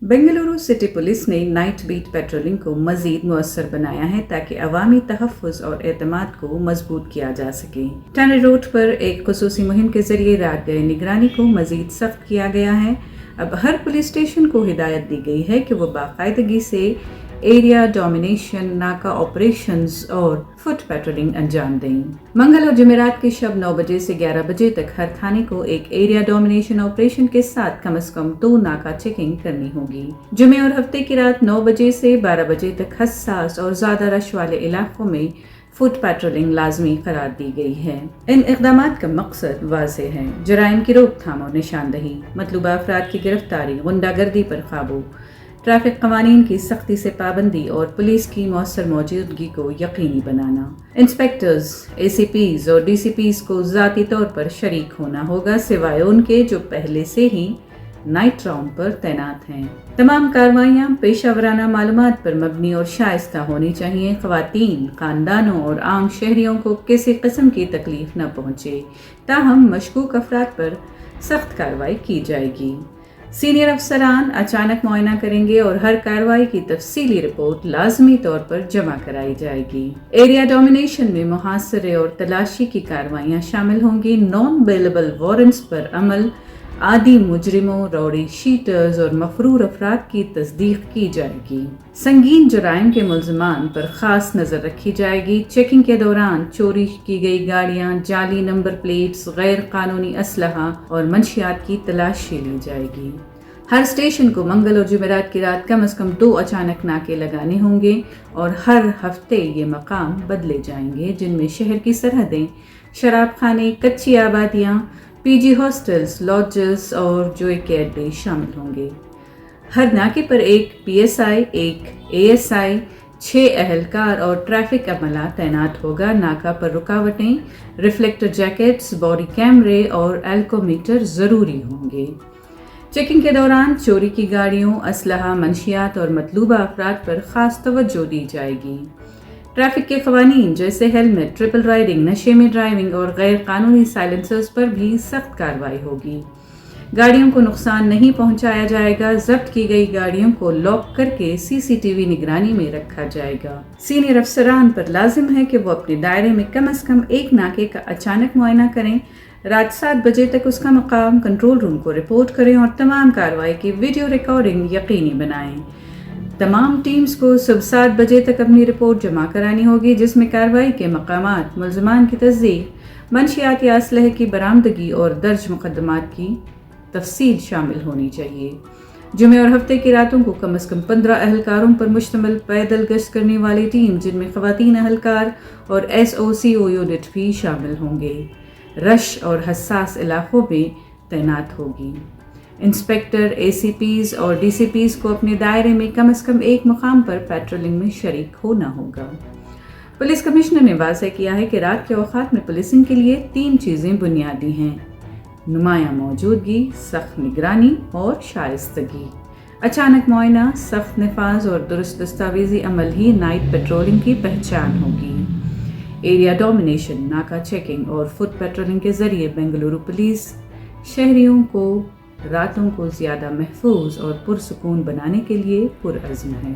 Bengaluru city police ने night beat patrolling को मजीद मुअस्सर बनाया है ताकि अवामी तहफ़्फ़ुज़ और एतमाद को मजबूत किया जा सके। टनल रोड पर एक खुसूसी मुहिम के जरिए रात गए निगरानी को मजीद सख्त किया गया है। अब हर पुलिस स्टेशन को हिदायत दी गई है कि वो बाकायदगी से एरिया डोमिनेशन, नाका ऑपरेशंस और फुट पेट्रोलिंग अंजाम दें। मंगल और जुमेरात की शब 9 बजे से 11 बजे तक हर थाने को एक एरिया डोमिनेशन ऑपरेशन के साथ कम से कम 2 नाका चेकिंग करनी होगी। जुमे और हफ्ते की रात 9 बजे से 12 बजे तक हसास और ज्यादा रश वाले इलाकों में फुट पेट्रोलिंग लाजमी करार दी गई है। इन इक़दामात का मकसद वाज़ेह है: जराइम की रोकथाम और निशानदही, मतलूबा अफराद की गिरफ्तारी, गुंडागर्दी पर काबू, ट्रैफिक कवानीन की सख्ती से पाबंदी और पुलिस की मौसर मौजूदगी को यकीनी बनाना। इंस्पेक्टर्स, ACPs और DCPs को ज़ाती तौर पर शरीक होना होगा, सिवाय उनके जो पहले से ही नाइट राउंड पर तैनात हैं। तमाम कार्रवाइयाँ पेशावराना मालूमात पर मबनी और शाइस्ता होनी चाहिए। ख़वातीन, खानदानों और आम शहरियों को किसी किस्म की तकलीफ न पहुँचे, ताहम मशकूक अफराद पर सख्त कार्रवाई की जाएगी। सीनियर अफसरान अचानक मुआयना करेंगे और हर कार्रवाई की तफसीली रिपोर्ट लाजमी तौर पर जमा कराई जाएगी। एरिया डोमिनेशन में मुहासरे और तलाशी की कार्रवाइयाँ शामिल होंगी। नॉन बेलेबल वारंट्स पर अमल, आदि मुजरिमों, रौडी शीटर्स और मफरूर अफराद की तस्दीक की जाएगी। संगीन जुराइम के मुल्ज़िमान पर खास नजर रखी जाएगी। चेकिंग के दौरान चोरी की गई गाड़ियां, जाली नंबर प्लेट्स, गैर कानूनी असलहा और मंशियात की तलाशी ली जाएगी। हर स्टेशन को मंगल और जुमेरात की रात कम से कम 2 अचानक नाके लगाने होंगे और हर हफ्ते ये मकाम बदले जाएंगे, जिनमें शहर की सरहदें, शराब खाने, कच्ची आबादियाँ, PG हॉस्टल्स, लॉजेस और जोए के अड्डे शामिल होंगे। हर नाके पर एक PSI, एक ASI, 6 अहलकार और ट्रैफिक अमला तैनात होगा। नाका पर रुकावटें, रिफ्लेक्टर जैकेट्स, बॉडी कैमरे और एल्कोमीटर ज़रूरी होंगे। चेकिंग के दौरान चोरी की गाड़ियों, असलहा, मंशियात और मतलूबा अफराद पर खास तवज्जो दी जाएगी। ट्रैफिक के कवानीन जैसे हेलमेट, ट्रिपल राइडिंग, नशे में ड्राइविंग और गैर कानूनी साइलेंसर्स पर भी सख्त कार्रवाई होगी। गाड़ियों को नुकसान नहीं पहुंचाया जाएगा। जब्त की गई गाड़ियों को लॉक करके CCTV निगरानी में रखा जाएगा। सीनियर अफसरान पर लाजिम है कि वो अपने दायरे में कम से कम एक नाके का अचानक मुआयना करें। रात 7 बजे तक उसका मकाम कंट्रोल रूम को रिपोर्ट करें और तमाम कार्रवाई की वीडियो रिकॉर्डिंग यकीनी बनाएं। तमाम टीम्स को सुबह 7 बजे तक अपनी रिपोर्ट जमा करानी होगी, जिसमें कार्रवाई के मकामात, मुल्ज़िमान की तस्दीक, मंशियात या असलहे की बरामदगी और दर्ज मुकदमात की तफसील शामिल होनी चाहिए। जुमे और हफ्ते की रातों को कम से कम 15 अहलकारों पर मुश्तमिल पैदल गश्त करने वाली टीम, जिनमें ख़वातीन अहलकार और SOCO यूनिट भी शामिल होंगे, रश और हसास इलाकों में तैनात होगी। इंस्पेक्टर, ACPs और DCPs को अपने दायरे में कम से कम एक मुकाम पर पेट्रोलिंग में शरीक होना होगा। पुलिस कमिश्नर ने वाज़ेह किया है कि रात के औकात में पुलिसिंग के लिए 3 चीज़ें बुनियादी हैं: नुमायां मौजूदगी, सख्त निगरानी और शाइस्तगी। अचानक मुआयना, सख्त नफाज और दुरुस्त दस्तावेजी अमल ही नाइट पेट्रोलिंग की पहचान होगी। एरिया डोमिनेशन, नाका चेकिंग और फुट पेट्रोलिंग के जरिए बेंगलुरु पुलिस शहरियों को रातों को ज़्यादा महफूज और पुरसुकून बनाने के लिए पुरअज़्म है।